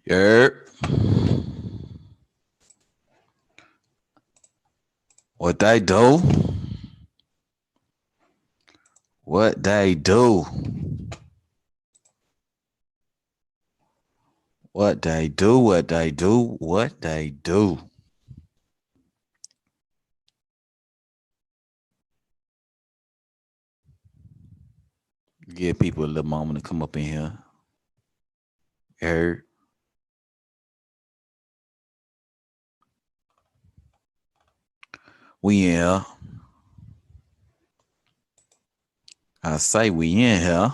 Yeah. What they do? What they do? What they do? What they do? What they do? Give people a little moment to come up in here. Heard? We in here. I say we in here.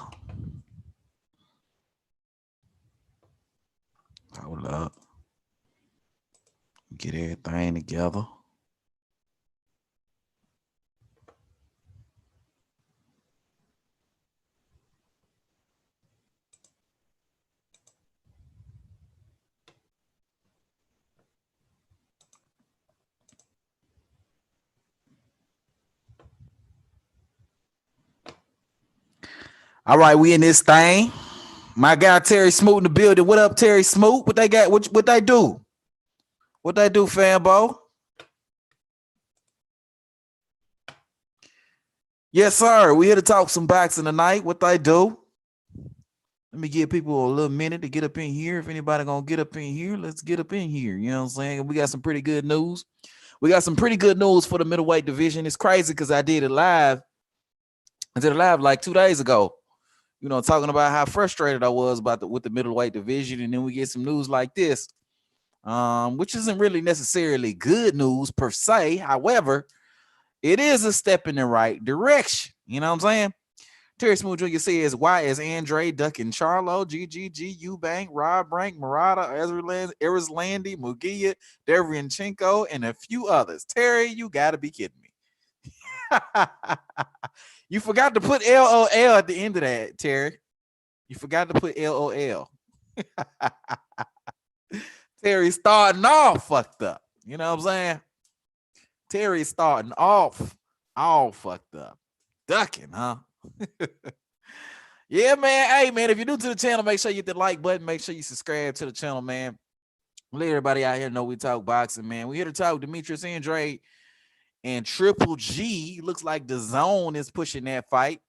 Hold up. Get everything together. All right, we in this thing. My guy Terry Smoot in the building. What up, Terry Smoot? What they got? What they do? What they do, fanbo? Yes, sir. We here to talk some boxing tonight. What they do? Let me give people a little minute to get up in here. If anybody gonna get up in here, let's get up in here. You know what I'm saying? We got some pretty good news. We got some pretty good news for the middleweight division. It's crazy because I did it live. I did it live like 2 days ago. You know, talking about how frustrated I was about with the middleweight division, and then we get some news like this, which isn't really necessarily good news per se. However, it is a step in the right direction. You know what I'm saying? Terry Smooth Jr. says, why is Andrade ducking Charlo, GGG, Eubank, Rob Brank, Murata, Erizlandi, Mugia, Derevyanchenko, and a few others? Terry, you got to be kidding me. You forgot to put LOL at the end of that, Terry. You forgot to put LOL. Terry starting off fucked up. You know what I'm saying? Terry starting off all fucked up. Ducking, huh? Yeah, man. Hey, man, if you're new to the channel, make sure you hit the like button. Make sure you subscribe to the channel, man. Let everybody out here know we talk boxing, man. We here to talk Demetrius Andrade and Triple G. Looks like the zone is pushing that fight.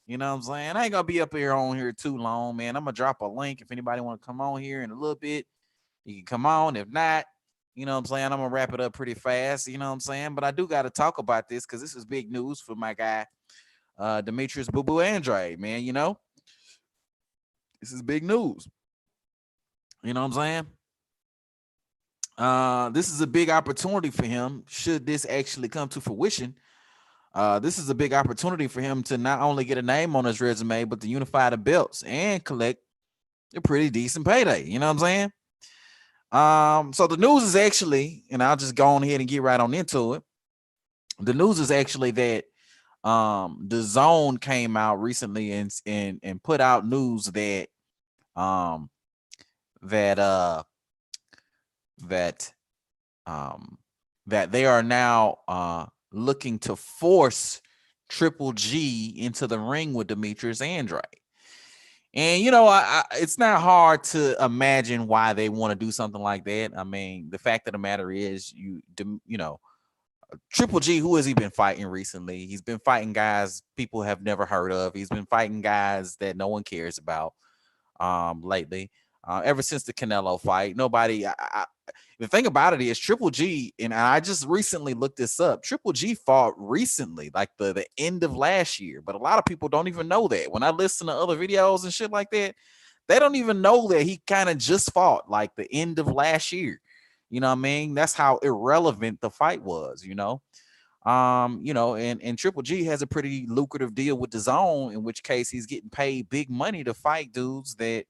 You know what I'm saying? I ain't gonna be up here on here too long, man. I'm gonna drop a link if anybody want to come on here in a little bit. You can come on. If not, you know what I'm saying? I'm gonna wrap it up pretty fast. You know what I'm saying? But I do got to talk about this because this is big news for my guy, Demetrius Boo Boo Andrade, man. You know, this is big news. You know what I'm saying? This is a big opportunity for him. Should this actually come to fruition, this is a big opportunity for him to not only get a name on his resume, but to unify the belts and collect a pretty decent payday. You know what I'm saying? So the news is actually, and I'll just go on ahead and get right on into it. The news is actually that the zone came out recently and put out news that um that that that they are now looking to force Triple G into the ring with Demetrius Andrade. And you know, it's not hard to imagine why they want to do something like that. I mean, the fact of the matter is, you know, Triple G, who has he been fighting recently? He's been fighting guys people have never heard of. He's been fighting guys that no one cares about lately. Ever since the Canelo fight, nobody. The thing about it is Triple G, and I just recently looked this up. Triple G fought recently, like the end of last year, but a lot of people don't even know that. When I listen to other videos and shit like that, they don't even know that he kind of just fought like the end of last year. You know what I mean? That's how irrelevant the fight was, you know. You know, and Triple G has a pretty lucrative deal with the zone, in which case he's getting paid big money to fight dudes that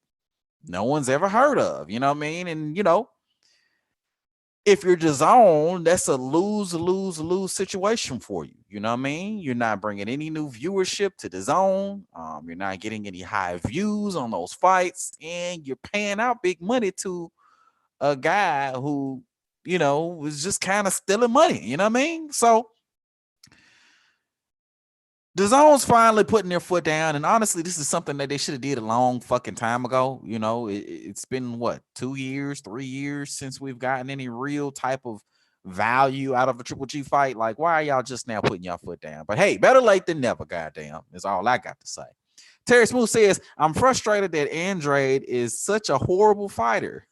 no one's ever heard of, you know what I mean? And you know, if you're DAZN, that's a lose situation for you. You know what I mean? You're not bringing any new viewership to DAZN. You're not getting any high views on those fights, and you're paying out big money to a guy who, you know, was just kind of stealing money. You know what I mean? So The zone's finally putting their foot down, and honestly, this is something that they should have did a long fucking time ago. You know, it's been what, 2 years, 3 years since we've gotten any real type of value out of a Triple G fight. Like, why are y'all just now putting y'all foot down? But hey, better late than never. Goddamn, is all I got to say. Terry Smooth says, "I'm frustrated that Andrade is such a horrible fighter."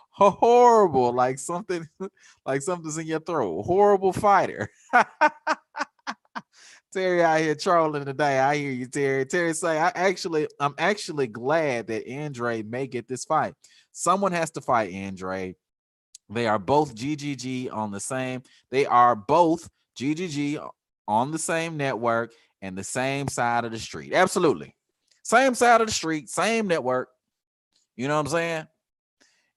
Horrible, like something's in your throat. Horrible fighter. Terry out here trolling today. I hear you, Terry. Terry say, I'm actually glad that Andre may get this fight. Someone has to fight Andre. They are both GGG on the same. They are both GGG on the same network and the same side of the street. Absolutely. Same side of the street, same network. You know what I'm saying?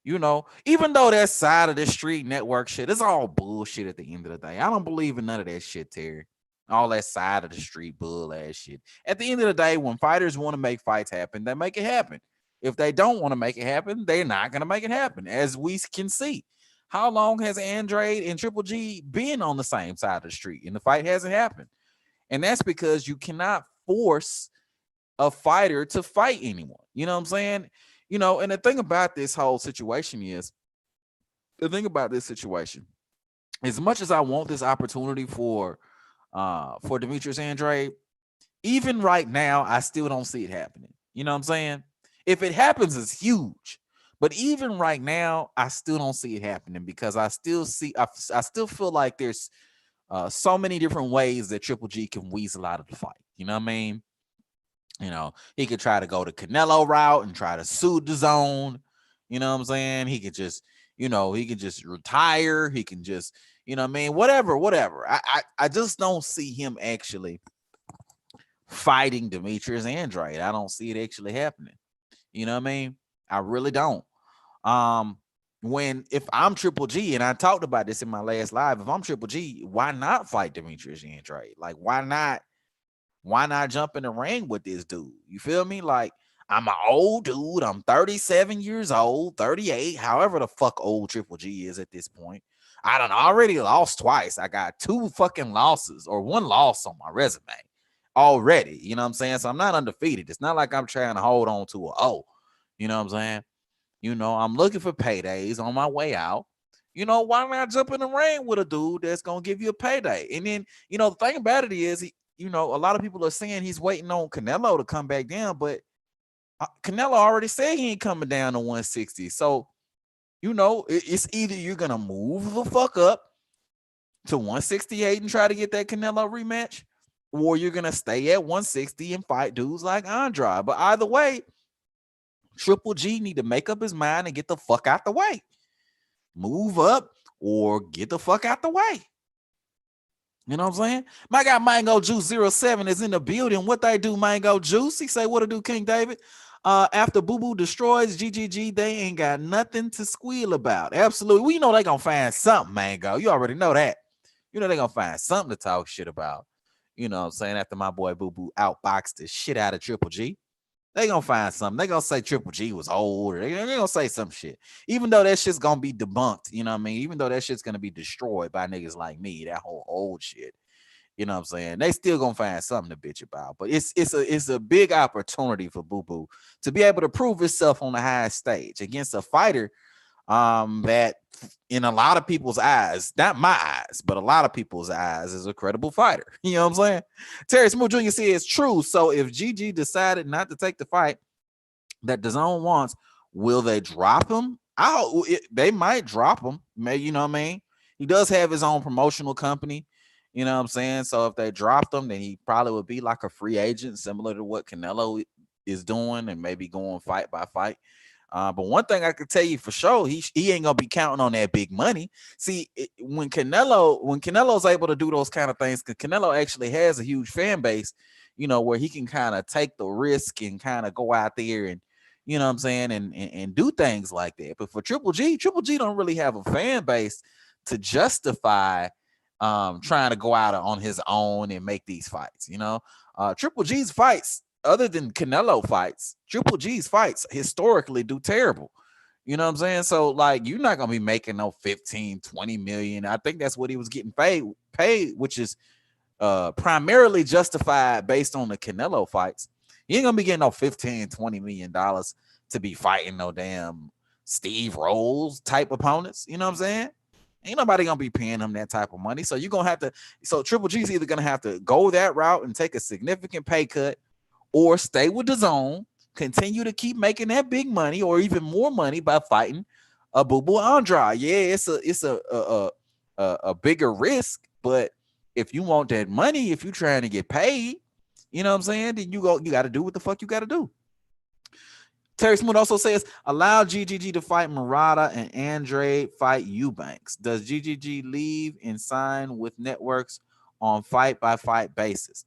You know, even though that side of the street network shit is all bullshit at the end of the day. I don't believe in none of that shit, Terry. All that side of the street bull ass shit. At the end of the day, when fighters want to make fights happen, they make it happen. If they don't want to make it happen, they're not going to make it happen, as we can see. How long has Andrade and Triple G been on the same side of the street and the fight hasn't happened? And that's because you cannot force a fighter to fight anyone. You know what I'm saying? You know, and the thing about this whole situation is, as much as I want this opportunity for Demetrius Andrade, even right now, I still don't see it happening. You know what I'm saying? If it happens, it's huge. But even right now, I still don't see it happening because I still feel like there's so many different ways that Triple G can weasel out of the fight. You know what I mean? You know, he could try to go the Canelo route and try to sue the zone. You know what I'm saying? He could just, he could just retire. He can just, you know what I mean? Whatever. I just don't see him actually fighting Demetrius Andrade. I don't see it actually happening. You know what I mean? I really don't. If I'm Triple G, and I talked about this in my last live, if I'm Triple G, why not fight Demetrius Andrade? Like, why not jump in the ring with this dude? You feel me? Like, I'm an old dude. I'm 37 years old, 38, however the fuck old Triple G is at this point. I done already lost twice. I got 2 fucking losses or 1 loss on my resume already. You know what I'm saying? So I'm not undefeated. It's not like I'm trying to hold on to you know what I'm saying? You know, I'm looking for paydays on my way out. You know, why not jump in the ring with a dude that's going to give you a payday? And then, the thing about it is, a lot of people are saying he's waiting on Canelo to come back down, but Canelo already said he ain't coming down to 160. So, it's either you're going to move the fuck up to 168 and try to get that Canelo rematch, or you're going to stay at 160 and fight dudes like Andrade. But either way, Triple G need to make up his mind and get the fuck out the way. Move up or get the fuck out the way. You know what I'm saying? My guy Mango Juice 07 is in the building. What they do, Mango Juice? He say, what to do, King David? After Boo Boo destroys GGG, they ain't got nothing to squeal about. Absolutely. We know they gonna find something, Mango. You already know that. You know they gonna find something to talk shit about. You know what I'm saying? After my boy Boo Boo outboxed the shit out of Triple G. They gonna find something. They gonna say Triple G was old. Or they gonna say some shit. Even though that shit's gonna be debunked, you know what I mean? Even though that shit's gonna be destroyed by niggas like me, that whole old shit. You know what I'm saying? They still gonna find something to bitch about. But it's a big opportunity for Boo Boo to be able to prove himself on the highest stage against a fighter that in a lot of people's eyes, not my eyes, but a lot of people's eyes, is a credible fighter. You know what I'm saying? Terry Smooth Jr. says it's true. So if GG decided not to take the fight that DAZN wants, will they drop him? They might drop him. Maybe, you know what I mean? He does have his own promotional company. You know what I'm saying? So if they dropped him, then he probably would be like a free agent, similar to what Canelo is doing, and maybe going fight by fight. But one thing I could tell you for sure, he ain't gonna be counting on that big money. See, when Canelo's able to do those kind of things, because Canelo actually has a huge fan base, where he can kind of take the risk and kind of go out there and, you know what I'm saying, and do things like that. But for Triple G don't really have a fan base to justify trying to go out on his own and make these fights. Triple G's fights, other than Canelo fights, Triple G's fights historically do terrible. You know what I'm saying? So, like, you're not going to be making no 15, 20 million. I think that's what he was getting paid, which is primarily justified based on the Canelo fights. You ain't gonna be getting no 15, $20 million to be fighting no damn Steve Rolls type opponents. You know what I'm saying? Ain't nobody gonna be paying him that type of money. So you're gonna have to. So Triple G's either gonna have to go that route and take a significant pay cut, or stay with the zone, continue to keep making that big money or even more money by fighting a Boo Boo Andrade. Yeah, it's a bigger risk, but if you want that money, if you're trying to get paid, you know what I'm saying, then you got to do what the fuck you got to do. Terry Smooth also says, allow GGG to fight Murata and Andrade fight Eubanks. Does GGG leave and sign with networks on fight-by-fight basis?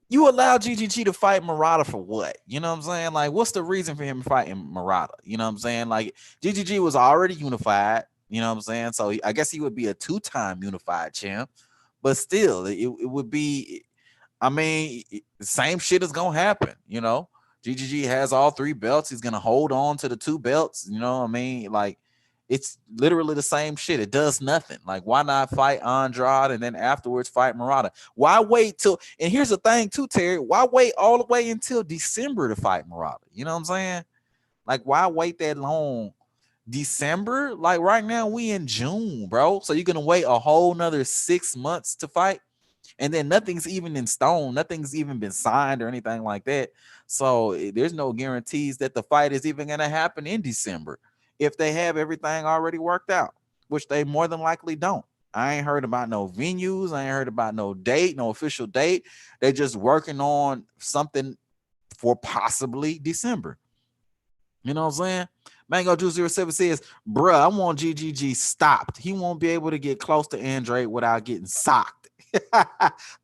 You allow GGG to fight Murata for what? You know what I'm saying? Like, what's the reason for him fighting Murata? You know what I'm saying? Like, GGG was already unified. You know what I'm saying? So I guess he would be a 2-time unified champ. But still, it would be, I mean, the same shit is going to happen, you know? GGG has all 3 belts. He's going to hold on to the 2 belts. You know what I mean? Like, it's literally the same shit. It does nothing. Like, why not fight Andrade and then afterwards fight Murata? Why wait till, and here's the thing too, Terry, why wait all the way until December to fight Murata? You know what I'm saying? Like, why wait that long? December? Like, right now we in June, bro. So you're going to wait a whole nother 6 months to fight? And then nothing's even in stone. Nothing's even been signed or anything like that. So there's no guarantees that the fight is even going to happen in December if they have everything already worked out, which they more than likely don't. I ain't heard about no venues. I ain't heard about no date, no official date. They're just working on something for possibly December. You know what I'm saying? Mango Juice 07 says, bruh, I want GGG stopped. He won't be able to get close to Andrade without getting socked.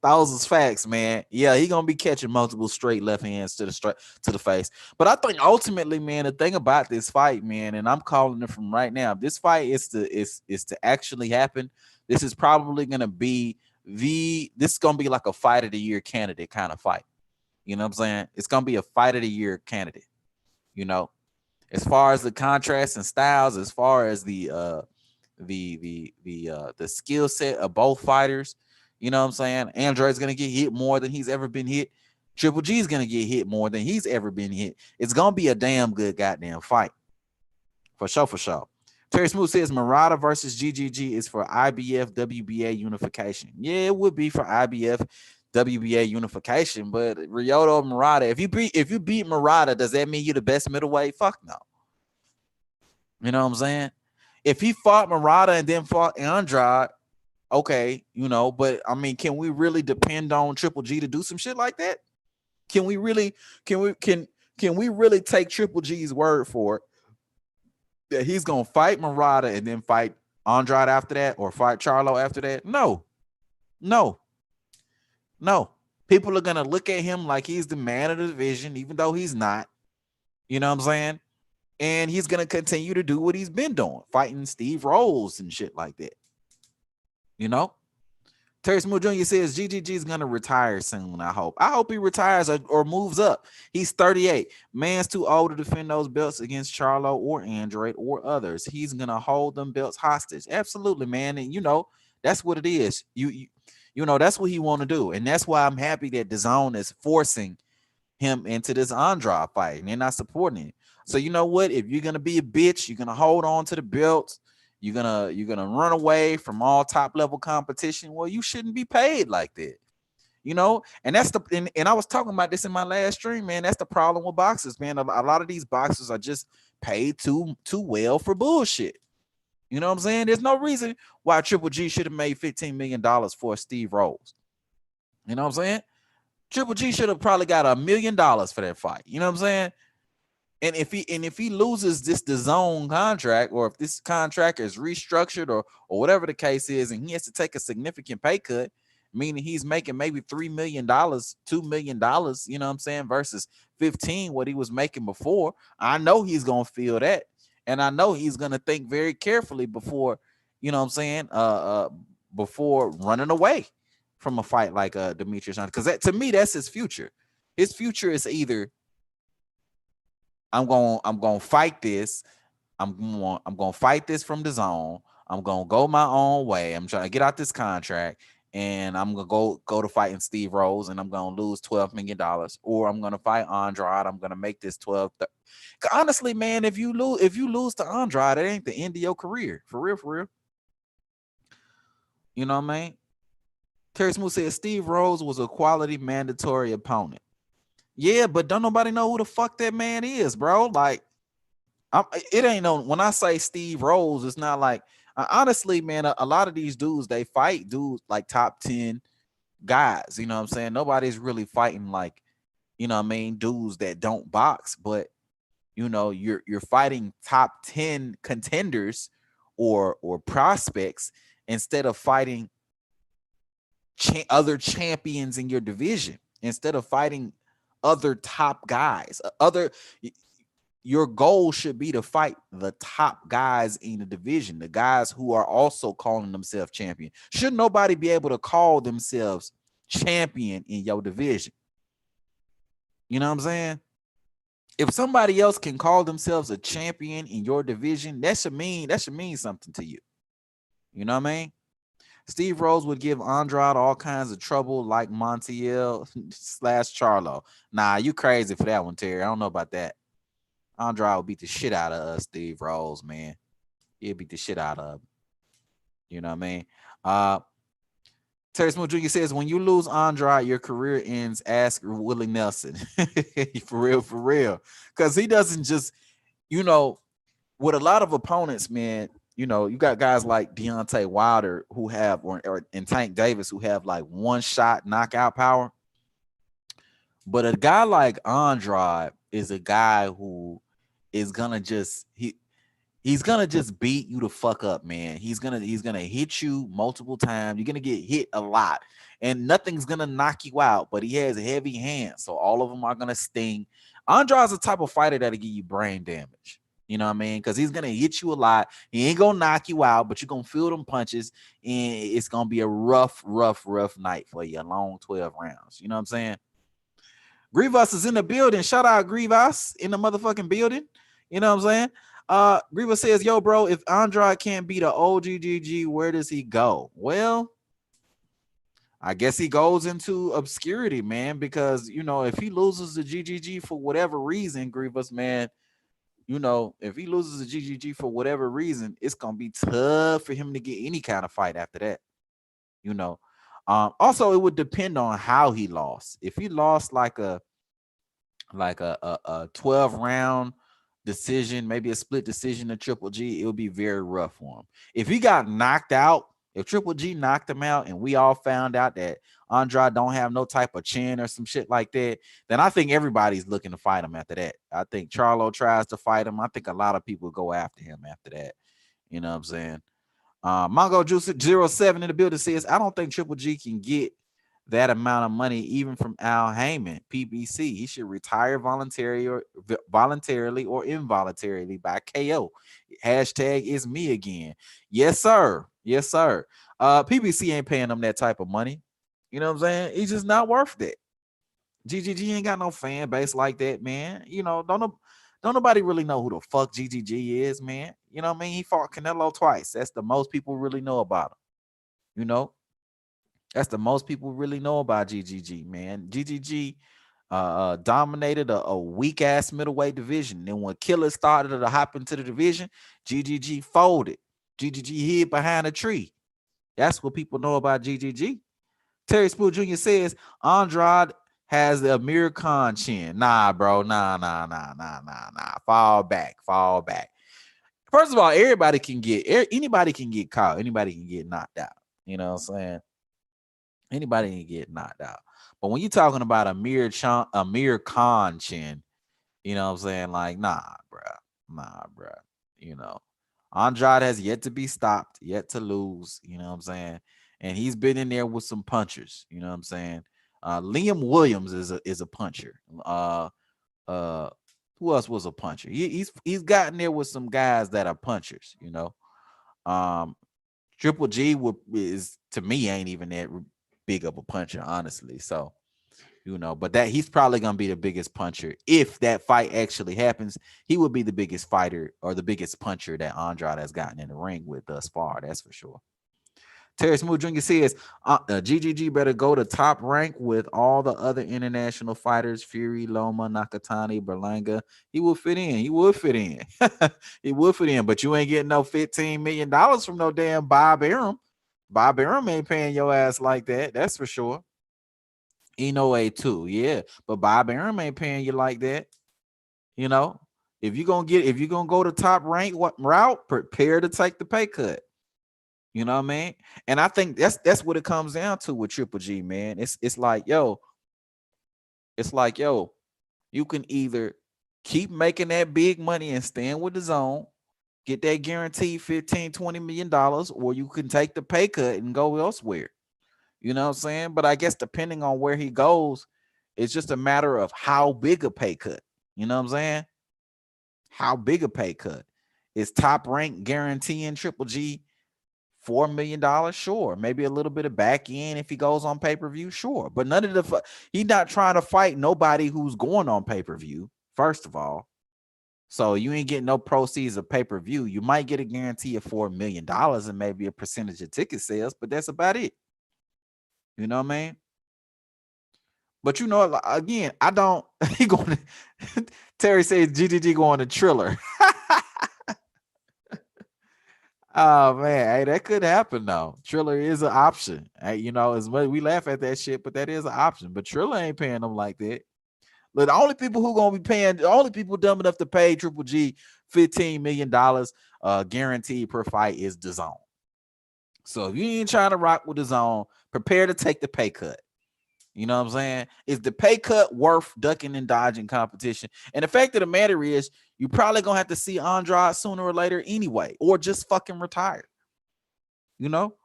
Those is facts, man. Yeah, he gonna be catching multiple straight left hands to the face. But I think ultimately, man, the thing about this fight, man, and I'm calling it from right now, this fight is to actually happen. This is probably gonna be this is gonna be like a fight of the year candidate kind of fight. You know what I'm saying? It's gonna be a fight of the year candidate. You know, as far as the contrast and styles, as far as the skill set of both fighters. You know what I'm saying? Andrade's going to get hit more than he's ever been hit. Triple G is going to get hit more than he's ever been hit. It's going to be a damn good goddamn fight. For sure, for sure. Terry Smooth says Murata versus GGG is for IBF WBA unification. Yeah, it would be for IBF WBA unification, but Ryota Murata, if you beat Murata, does that mean you're the best middleweight? Fuck no. You know what I'm saying? If he fought Murata and then fought Andrade, okay, you know, but I mean, can we really depend on Triple G to do some shit like that? Can we really take Triple G's word for it that he's gonna fight Murata and then fight Andrade after that, or fight Charlo after that? No. People are gonna look at him like he's the man of the division, even though he's not. You know what I'm saying? And he's gonna continue to do what he's been doing, fighting Steve Rolls and shit like that. You know, Terry Smooth Jr. says GGG is going to retire soon. I hope he retires or moves up. He's 38. Man's too old to defend those belts against Charlo or Andrade or others. He's going to hold them belts hostage. Absolutely, man. And you know, that's what it is. You know, that's what he want to do. And that's why I'm happy that DAZN is forcing him into this Andrade fight and they're not supporting it. So you know what? If you're going to be a bitch, you're going to hold on to the belts. You're gonna run away from all top level competition. Well, you shouldn't be paid like that, you know. And that's and I was talking about this in my last stream, man. That's the problem with boxers, man. A lot of these boxers are just paid too well for bullshit. You know what I'm saying? There's no reason why Triple G should have made $15 million for Steve Rolls. You know what I'm saying? Triple G should have probably got $1 million for that fight. You know what I'm saying? And if he loses this DAZN contract, or if this contract is restructured or whatever the case is, and he has to take a significant pay cut, meaning he's making maybe $3 million, $2 million, you know what I'm saying, versus 15 what he was making before, I know he's gonna feel that, and I know he's gonna think very carefully before, you know what I'm saying, before running away from a fight like Demetrius Andrade, because to me that's his future. His future is either I'm gonna fight this. I'm gonna fight this from DAZN. I'm gonna go my own way. I'm trying to get out this contract, and I'm gonna go to fighting Steve Rose, and I'm gonna lose $12 million, or I'm gonna fight Andrade. I'm gonna make this 12. Honestly, man, if you lose to Andrade, it ain't the end of your career. For real, for real. You know what I mean? Terry Smooth said Steve Rose was a quality mandatory opponent. Yeah, but don't nobody know who the fuck that man is, bro. Like, it ain't no. When I say Steve Rose, it's not like honestly, man. A lot of these dudes they fight dudes like top 10 guys. You know what I'm saying? Nobody's really fighting like, you know what I mean, dudes that don't box, but you know, you're fighting top 10 contenders or prospects instead of fighting other champions in your division, instead of fighting other top guys. Your goal should be to fight the top guys in the division, the guys who are also calling themselves champion. Should nobody be able to call themselves champion in your division? You know what I'm saying? If somebody else can call themselves a champion in your division, that should mean something to you. You know what I mean? Steve Rose would give Andrade all kinds of trouble like Montiel / Charlo. Nah, you crazy for that one, Terry. I don't know about that. Andrade will beat the shit out of Steve Rose, man. He'll beat the shit out of him. You know what I mean? Terry Smooth Jr. says, when you lose Andrade, your career ends. Ask Willie Nelson. For real, for real. Because he doesn't just, you know, with a lot of opponents, man, you know, you got guys like Deontay Wilder who have, and Tank Davis who have like one shot knockout power. But a guy like Andrade is a guy who is gonna just he's gonna just beat you the fuck up, man. He's gonna hit you multiple times. You're gonna get hit a lot, and nothing's gonna knock you out. But he has heavy hands, so all of them are gonna sting. Andrade's the type of fighter that'll give you brain damage. You know what I mean? Because he's gonna hit you a lot. He ain't gonna knock you out, but you're gonna feel them punches, and it's gonna be a rough night for you. A long 12 rounds. You know what I'm saying? Grievous is in the building. Shout out Grievous in the motherfucking building. You know what I'm saying? Grievous says, yo, bro, if Andrade can't beat an OGGG, where does he go? Well, I guess he goes into obscurity, man, because, you know, if he loses the GGG for whatever reason, Grievous, man, you know, if he loses the GGG for whatever reason, it's going to be tough for him to get any kind of fight after that, you know. Also, it would depend on how he lost. If he lost like a 12 round decision, maybe a split decision to Triple G, it would be very rough for him. If he got knocked out, if Triple G knocked him out and we all found out that Andrade don't have no type of chin or some shit like that, then I think everybody's looking to fight him after that. I think Charlo tries to fight him. I think a lot of people go after him after that. You know what I'm saying? Mongo Juice 07 in the building says, I don't think Triple G can get that amount of money even from Al Heyman, PBC. He should retire voluntarily or involuntarily by KO. Hashtag is me again. Yes, sir. Yes, sir. PBC ain't paying him that type of money. You know what I'm saying? He's just not worth it. GGG ain't got no fan base like that, man. You know, don't nobody really know who the fuck GGG is, man. You know what I mean? He fought Canelo twice. That's the most people really know about him. You know? That's the most people really know about GGG, man. GGG dominated a weak ass middleweight division. Then when Killer started to hop into the division, GGG folded. GGG hid behind a tree. That's what people know about GGG. Terry Spool Jr. says Andrade has the Amir Khan chin. Nah, bro. Nah. Fall back. First of all, anybody can get caught. Anybody can get knocked out. You know what I'm saying? Anybody can get knocked out. But when you're talking about Amir Khan chin, you know what I'm saying? Like, nah, bruh. You know, Andrade has yet to be stopped, yet to lose. You know what I'm saying? And he's been in there with some punchers. You know what I'm saying? Liam Williams is a puncher. Who else was a puncher? He's gotten there with some guys that are punchers. You know, Triple G is to me ain't even that big of a puncher, honestly. So, you know, but that he's probably gonna be the biggest puncher if that fight actually happens. He would be the biggest fighter or the biggest puncher that Andrade has gotten in the ring with thus far. That's for sure. Terry Smooth Jr. says GGG better go to top rank with all the other international fighters, Fury, Loma, Nakatani, Berlanga. He will fit in. He would fit in. He would fit in, but you ain't getting no $15 million from no damn Bob Arum. Bob Arum ain't paying your ass like that. That's for sure. Inoue too, yeah. But Bob Arum ain't paying you like that. You know, if you're gonna go to top rank route, prepare to take the pay cut. You know what I mean? And I think that's what it comes down to with Triple G, man. It's like, yo, you can either keep making that big money and stand with the zone, get that guaranteed 15, $20 million, or you can take the pay cut and go elsewhere. You know what I'm saying? But I guess depending on where he goes, it's just a matter of how big a pay cut. You know what I'm saying? How big a pay cut? Is top rank guaranteeing Triple G $4 million? Sure. Maybe a little bit of back end if he goes on pay-per-view, sure. But none of he's not trying to fight nobody who's going on pay-per-view, first of all. So you ain't getting no proceeds of pay-per-view. You might get a guarantee of $4 million and maybe a percentage of ticket sales, but that's about it. You know what I mean? But you know, again, I don't. He going to. Terry says GGG going to Triller. Oh man, hey, that could happen though. Triller is an option. Hey, you know, as much we laugh at that shit, but that is an option. But Triller ain't paying them like that. Look, the only people who gonna be paying, the only people dumb enough to pay Triple G $15 million guaranteed per fight is DAZN. So if you ain't trying to rock with DAZN, prepare to take the pay cut. You know what I'm saying? Is the pay cut worth ducking and dodging competition? And the fact of the matter is, you probably gonna have to see Andrade sooner or later anyway, or just fucking retire. You know,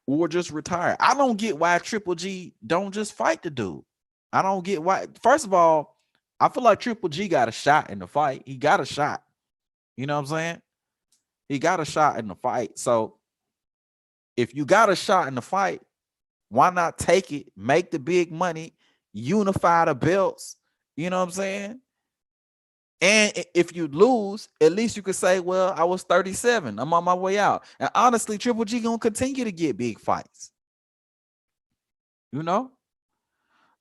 or just retire. I don't get why Triple G don't just fight the dude. I don't get why. First of all, I feel like Triple G got a shot in the fight. He got a shot. You know what I'm saying? He got a shot in the fight. So if you got a shot in the fight, why not take it, make the big money, unify the belts? You know what I'm saying? And if you lose, at least you could say, well, I was 37. I'm on my way out. And honestly, Triple G gonna continue to get big fights. You know?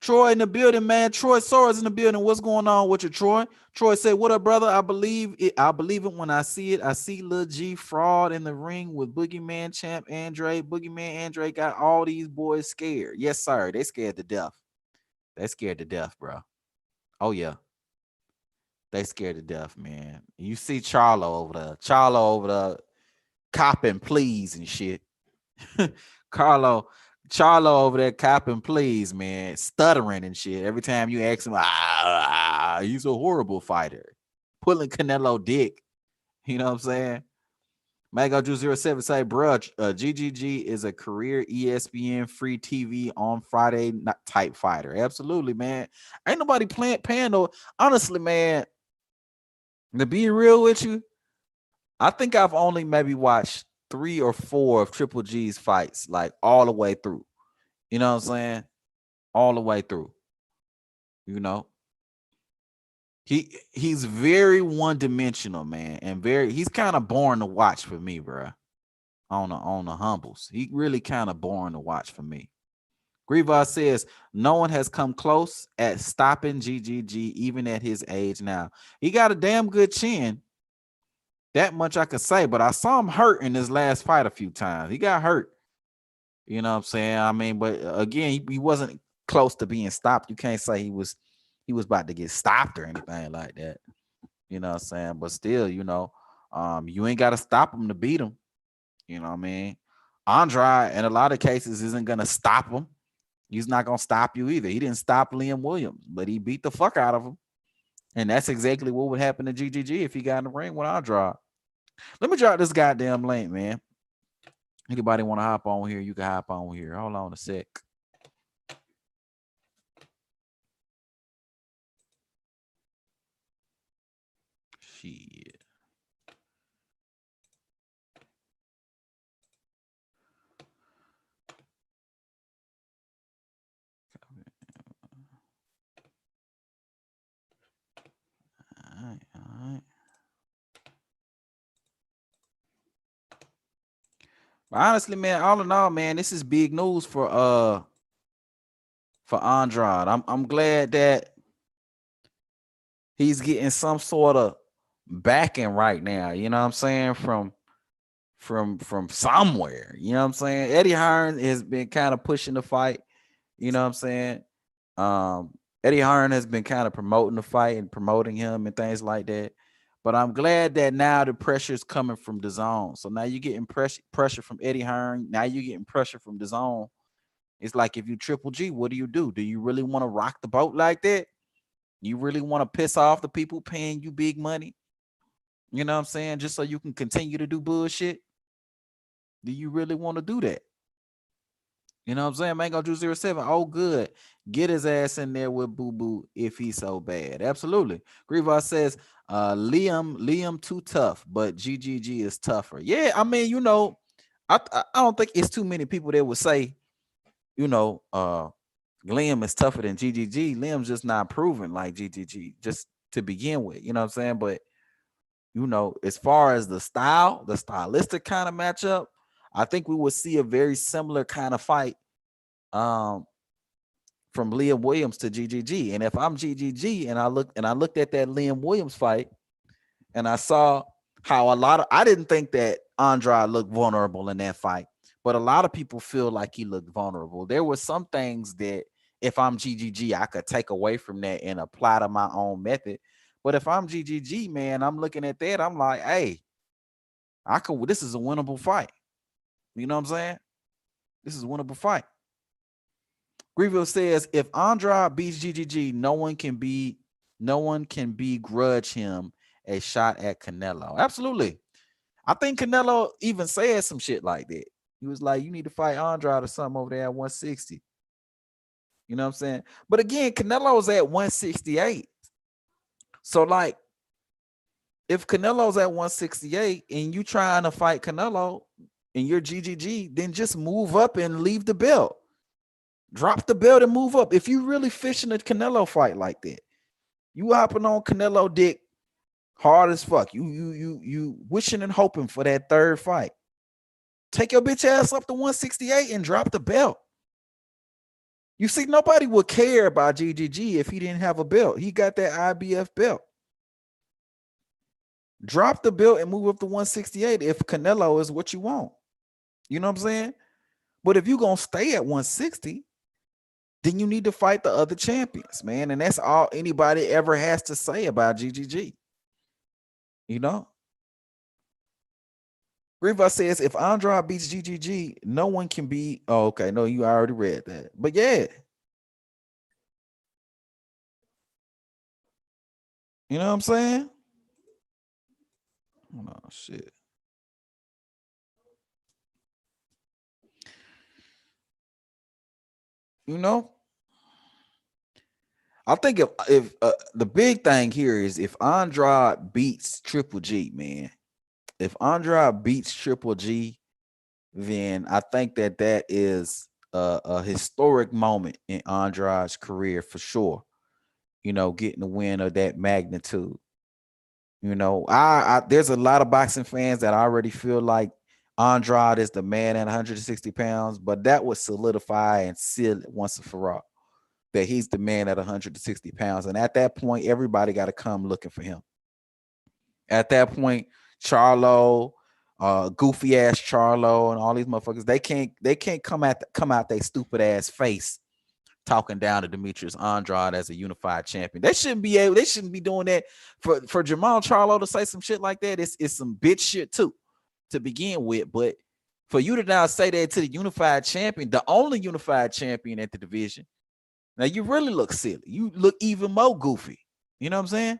Troy in the building, man. Troy Soares in the building. What's going on with you, Troy? Troy said, what up, brother? I believe it when I see it. I see Lil G fraud in the ring with Boogeyman Champ Andrade. Boogeyman Andrade got all these boys scared. Yes, sir. They scared to death. They scared to death, bro. Oh, yeah. They scared to death, man. You see Charlo over there copping please and shit. Charlo over there copping please, man, stuttering and shit. Every time you ask him, he's a horrible fighter. Pulling Canelo dick. You know what I'm saying? Mago Drew 07 say, bro, GGG is a career ESPN free TV on Friday type fighter. Absolutely, man. Ain't nobody paying no. Honestly, man, to be real with you, I think I've only maybe watched 3 or 4 of Triple G's fights, like all the way through. You know what I'm saying? All the way through. You know, he's very one-dimensional, man, and he's kind of boring to watch for me, bro. On the humbles, he really kind of boring to watch for me. Grievous says no one has come close at stopping GGG, even at his age now. He got a damn good chin. That much I could say, but I saw him hurt in his last fight a few times. He got hurt. You know what I'm saying? I mean, but again, he wasn't close to being stopped. You can't say he was about to get stopped or anything like that. You know what I'm saying? But still, you know, you ain't got to stop him to beat him. You know what I mean? Andrade, in a lot of cases, isn't going to stop him. He's not going to stop you either. He didn't stop Liam Williams, but he beat the fuck out of him. And that's exactly what would happen to GGG if he got in the ring with Andrade. Let me drop this goddamn link, man. Anybody want to hop on here, you can hop on here. Hold on a sec. Shit. All right. Honestly, man, all in all, man, this is big news for Andrade. I'm glad that he's getting some sort of backing right now. You know what I'm saying? From somewhere. You know what I'm saying? Eddie Hearn has been kind of pushing the fight. You know what I'm saying? Um, Eddie Hearn has been kind of promoting the fight and promoting him and things like that. But I'm glad that now the pressure is coming from the zone. So now you're getting pressure from Eddie Hearn. Now you're getting pressure from the zone. It's like if you Triple G, what do you do? Do you really want to rock the boat like that? You really want to piss off the people paying you big money? You know what I'm saying? Just so you can continue to do bullshit? Do you really want to do that? You know what I'm saying? Mango Juice 07. Oh, good. Get his ass in there with Boo Boo if he's so bad. Absolutely. Grivas says, Liam too tough, but GGG is tougher. Yeah, I mean, I don't think it's too many people that would say, Liam is tougher than GGG. Liam's just not proven like GGG just to begin with. You know what I'm saying? But as far as the stylistic kind of matchup, I think we will see a very similar kind of fight um from Liam Williams to GGG. And if I'm GGG and I looked at that Liam Williams fight and I saw how I didn't think that Andrade looked vulnerable in that fight, but a lot of people feel like he looked vulnerable. There were some things that if I'm GGG, I could take away from that and apply to my own method. But if I'm GGG, man, I'm looking at that. I'm like, hey, this is a winnable fight. You know what I'm saying? This is a winnable fight. Grievous says, if Andrade beats GGG, no one can begrudge him a shot at Canelo. Absolutely. I think Canelo even said some shit like that. He was like, you need to fight Andrade or something over there at 160. You know what I'm saying? But again, Canelo's at 168. So, like, if Canelo's at 168 and you trying to fight Canelo and you're GGG, then just move up and leave the belt. Drop the belt and move up. If you really fishing a Canelo fight like that, you hopping on Canelo dick hard as fuck. You wishing and hoping for that third fight. Take your bitch ass up to 168 and drop the belt. You see, nobody would care about GGG if he didn't have a belt. He got that IBF belt. Drop the belt and move up to 168 if Canelo is what you want. You know what I'm saying? But if you're going to stay at 160, then you need to fight the other champions, man. And that's all anybody ever has to say about GGG. You know? Riva says, if Andrade beats GGG, no one can be. Oh, okay. No, you already read that. But yeah. You know what I'm saying? Oh, shit. You know? I think if the big thing here is if Andrade beats Triple G, man. If Andrade beats Triple G, then I think that is a historic moment in Andrade's career for sure. Getting the win of that magnitude. I there's a lot of boxing fans that already feel like Andrade is the man at 160 pounds, but that would solidify and seal it once and for all that he's the man at 160 pounds. And at that point, everybody got to come looking for him. At that point, Charlo, goofy ass Charlo, and all these motherfuckers, they can't come out their stupid ass face talking down to Demetrius Andrade as a unified champion. They shouldn't be doing that for Jamal Charlo to say some shit like that. It's some bitch shit too to begin with. But for you to now say that to the unified champion, the only unified champion at the division, now you really look silly. You look even more goofy. You know what I'm saying?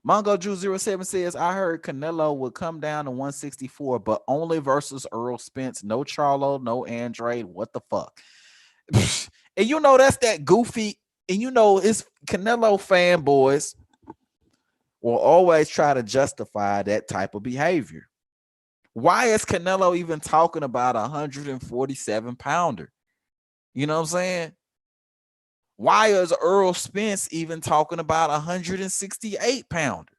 Mongo Drew 07 says, I heard Canelo would come down to 164, but only versus Earl Spence. No Charlo, no Andrade. What the fuck? And that's that goofy, and it's Canelo fanboys will always try to justify that type of behavior. Why is Canelo even talking about a 147 pounder? You know what I'm saying? Why is Earl Spence even talking about a 168 pounder?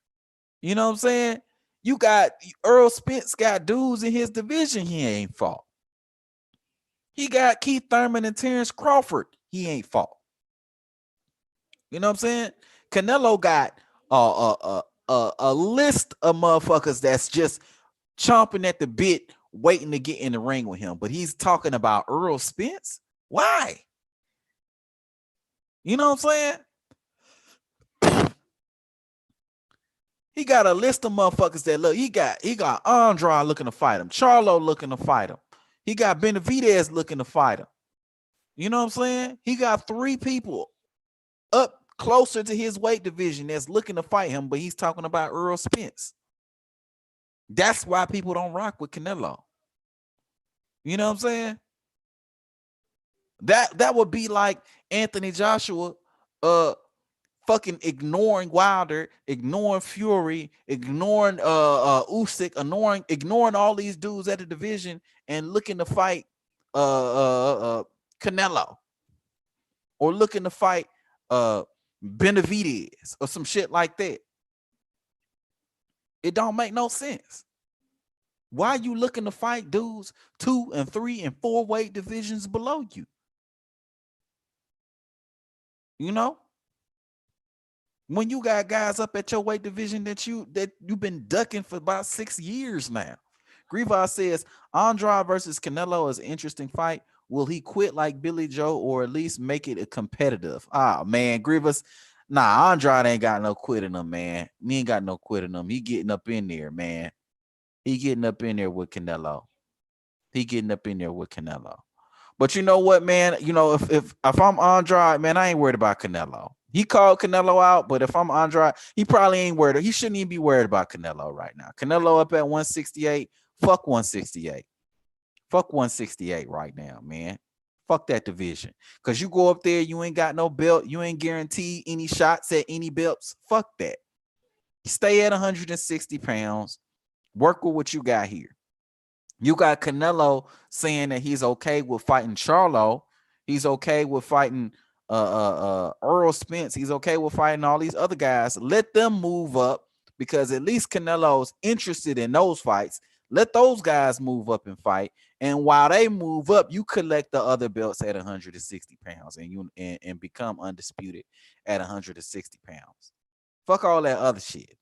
You know what I'm saying? You got Earl Spence got dudes in his division he ain't fought. He got Keith Thurman and Terrence Crawford he ain't fought. You know what I'm saying? Canelo got a list of motherfuckers that's just chomping at the bit, waiting to get in the ring with him. But he's talking about Earl Spence. Why? You know what I'm saying? He got a list of motherfuckers that look. He got Andrade looking to fight him. Charlo looking to fight him. He got Benavidez looking to fight him. You know what I'm saying? He got 3 people up closer to his weight division that's looking to fight him, but he's talking about Earl Spence. That's why people don't rock with Canelo. You know what I'm saying? That would be like Anthony Joshua fucking ignoring Wilder, ignoring Fury, ignoring Usyk, ignoring all these dudes at the division and looking to fight Canelo, or looking to fight Benavidez or some shit like that. It don't make no sense. Why are you looking to fight dudes 2 and 3 and 4 weight divisions below you? You know? When you got guys up at your weight division that you've been ducking for about 6 years now. Grivas says Andrade versus Canelo is an interesting fight. Will he quit like Billy Joe or at least make it a competitive? Ah, man, Grivas. Nah, Andrade ain't got no quit in him, man. He ain't got no quit in him. He getting up in there, man. He getting up in there with Canelo. But you know what, man? You know, if I'm Andrade, man, I ain't worried about Canelo. He called Canelo out, but if I'm Andrade, he probably ain't worried. He shouldn't even be worried about Canelo right now. Canelo up at 168. Fuck 168. Fuck 168 right now, man. Fuck that division. Because you go up there, you ain't got no belt. You ain't guaranteed any shots at any belts. Fuck that. Stay at 160 pounds. Work with what you got here. You got Canelo saying that he's okay with fighting Charlo. He's okay with fighting Earl Spence. He's okay with fighting all these other guys. Let them move up, because at least Canelo's interested in those fights. Let those guys move up and fight. And while they move up, you collect the other belts at 160 pounds and become undisputed at 160 pounds. Fuck all that other shit.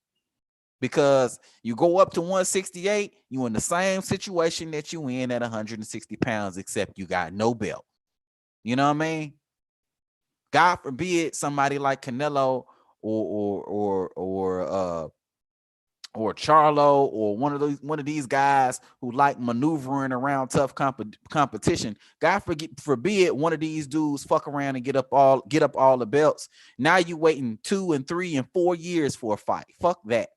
Because you go up to 168, you in the same situation that you in at 160 pounds, except you got no belt. You know what I mean? God forbid somebody like Canelo or Charlo or one of these guys who like maneuvering around tough competition. God forbid one of these dudes fuck around and get up all the belts. Now you waiting 2 and 3 and 4 years for a fight. Fuck that.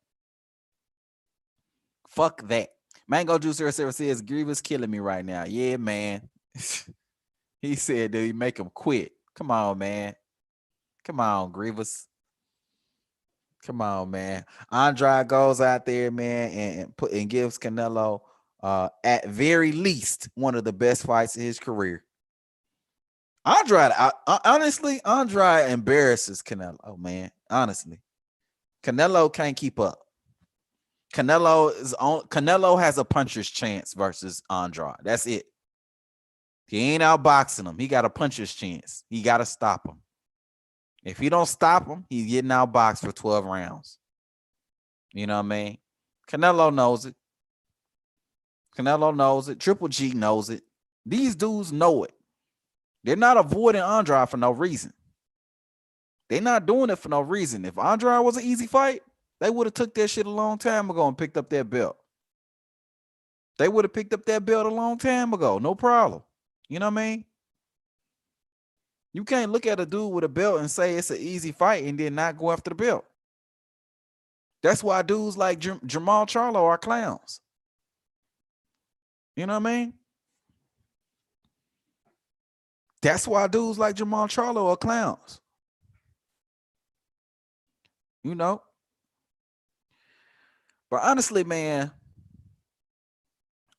Fuck that. Mango Juice says Grievous killing me right now. Yeah, man. He said that he make him quit. Come on, man. Come on, Grievous. Come on, man. Andrade goes out there, man, and gives Canelo at very least one of the best fights of his career. Andrade, honestly, Andrade embarrasses Canelo, man. Honestly. Canelo can't keep up. Canelo has a puncher's chance versus Andrade. That's it. He ain't outboxing him. He got a puncher's chance. He got to stop him. If he don't stop him, he's getting outboxed for 12 rounds. You know what I mean? Canelo knows it. Canelo knows it. Triple G knows it. These dudes know it. They're not avoiding Andrade for no reason. They're not doing it for no reason. If Andrade was an easy fight, they would have took that shit a long time ago and picked up that belt. They would have picked up that belt a long time ago. No problem. You know what I mean? You can't look at a dude with a belt and say it's an easy fight and then not go after the belt. That's why dudes like Jamal Charlo are clowns. You know what I mean? That's why dudes like Jamal Charlo are clowns. You know? But honestly, man,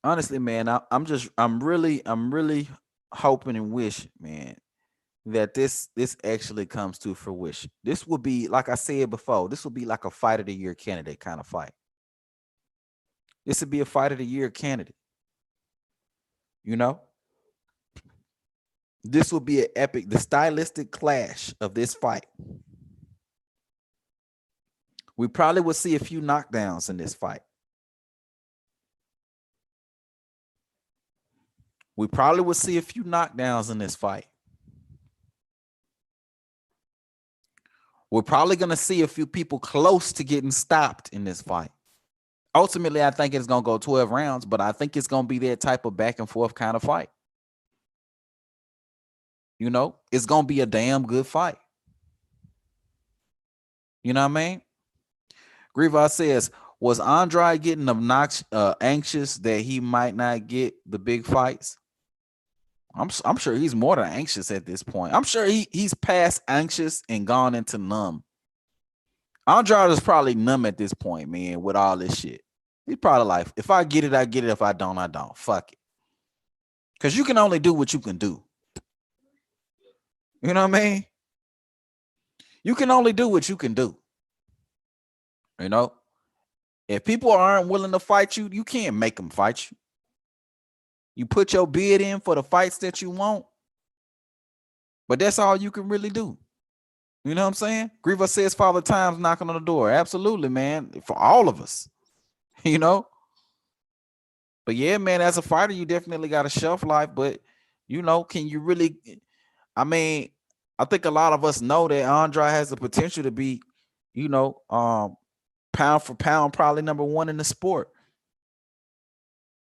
I'm really hoping and wish, man, that this actually comes to fruition. This will be, like I said before, this will be like a fight of the year candidate kind of fight. This would be a fight of the year candidate. You know, this will be an epic, the stylistic clash of this fight. We probably will see a few knockdowns in this fight. We probably will see a few knockdowns in this fight. We're probably going to see a few people close to getting stopped in this fight. Ultimately, I think it's going to go 12 rounds, but I think it's going to be that type of back and forth kind of fight. You know, it's going to be a damn good fight. You know what I mean? Grievous says, was Andrade getting obnoxious, anxious that he might not get the big fights? I'm sure he's more than anxious at this point. I'm sure he's past anxious and gone into numb. Andrade is probably numb at this point, man, with all this shit. He's probably like, if I get it, I get it. If I don't, I don't. Fuck it. Because you can only do what you can do. You know what I mean? You can only do what you can do. You know? If people aren't willing to fight you, you can't make them fight you. You put your bid in for the fights that you want. But that's all you can really do. You know what I'm saying? Grievous says Father Time's knocking on the door. Absolutely, man. For all of us. You know? But yeah, man, as a fighter, you definitely got a shelf life. But, you know, can you really... I mean, I think a lot of us know that Andrade has the potential to be, you know, pound for pound, probably number one in the sport.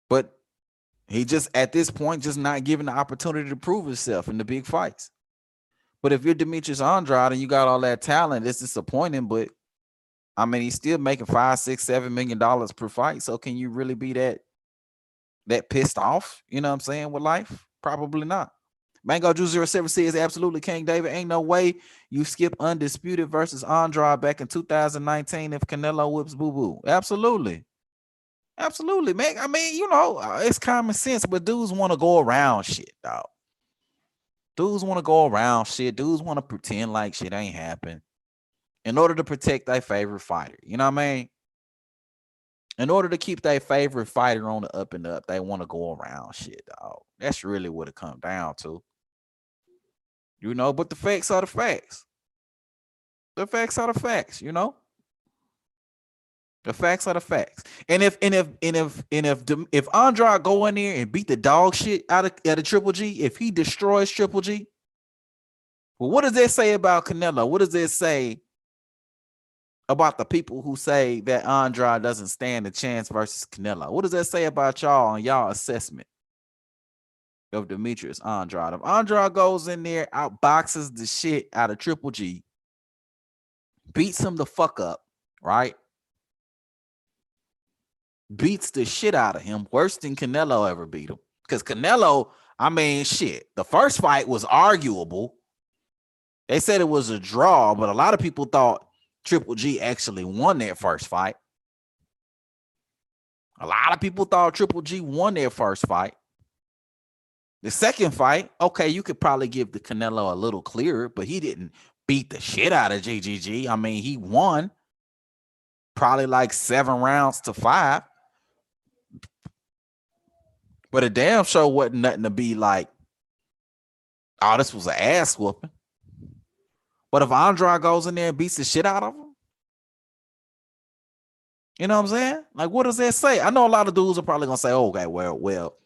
But he just, at this point, just not given the opportunity to prove himself in the big fights. But if you're Demetrius Andrade and you got all that talent, it's disappointing. But I mean, he's still making $5, $6, $7 million per fight. So can you really be that pissed off? You know what I'm saying, with life? Probably not. Mango Juice 07 says, absolutely, King David. Ain't no way you skip Undisputed versus Andrade back in 2019 if Canelo whips Boo Boo. Absolutely. Absolutely, man. I mean, you know, it's common sense, but dudes want to go around shit, dog. Dudes want to go around shit. Dudes want to pretend like shit ain't happened in order to protect their favorite fighter. You know what I mean? In order to keep their favorite fighter on the up and up, they want to go around shit, dog. That's really what it comes down to. You know, but the facts are the facts. The facts are the facts, you know? The facts are the facts. And if Andrade go in there and beat the dog shit out of Triple G, if he destroys Triple G, well, what does that say about Canelo? What does that say about the people who say that Andrade doesn't stand a chance versus Canelo? What does that say about y'all and y'all assessment of Demetrius Andrade? If Andrade goes in there, outboxes the shit out of Triple G, beats him the fuck up, right? Beats the shit out of him, worse than Canelo ever beat him. Because Canelo, I mean, shit, the first fight was arguable. They said it was a draw, but a lot of people thought Triple G actually won that first fight. A lot of people thought Triple G won their first fight. The second fight, okay, you could probably give the Canelo a little clearer, but he didn't beat the shit out of GGG. I mean, he won probably like 7 rounds to 5. But a damn show wasn't nothing to be like, oh, this was an ass whooping. But if Andrade goes in there and beats the shit out of him, you know what I'm saying? Like, what does that say? I know a lot of dudes are probably going to say, oh, okay, well,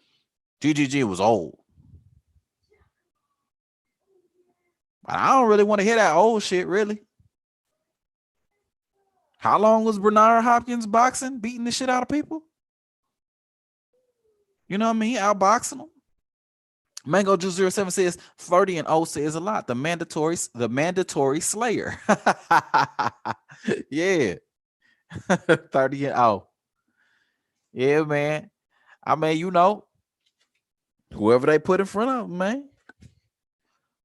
GGG was old. But I don't really want to hear that old shit, really. How long was Bernard Hopkins boxing, beating the shit out of people? You know what I mean? Outboxing them. Mango Juice 07 says 30-0 says a lot. The mandatory slayer. Yeah. 30-0. Yeah, man. I mean, you know, whoever they put in front of them, man.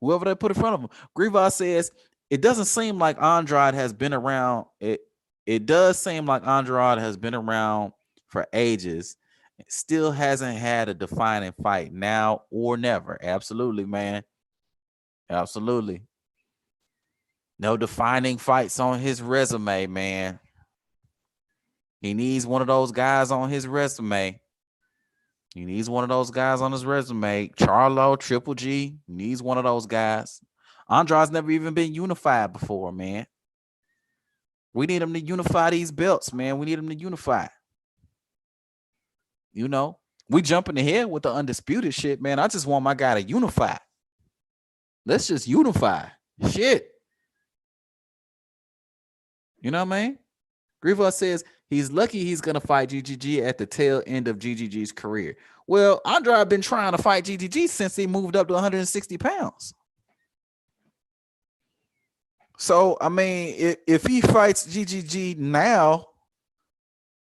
Whoever they put in front of them. Grievous says it doesn't seem like Andrade has been around. It does seem like Andrade has been around for ages. Still hasn't had a defining fight, now or never. Absolutely, man. Absolutely. No defining fights on his resume, man. He needs one of those guys on his resume. He needs one of those guys on his resume. Charlo, Triple G, he needs one of those guys. Andrade's never even been unified before, man. We need him to unify these belts, man. We need him to unify. You know, we jumping ahead with the undisputed shit, man. I just want my guy to unify. Let's just unify. Shit. You know what I mean? Grievous says he's lucky he's going to fight GGG at the tail end of GGG's career. Well, Andrade been trying to fight GGG since he moved up to 160 pounds. So, I mean, if he fights GGG now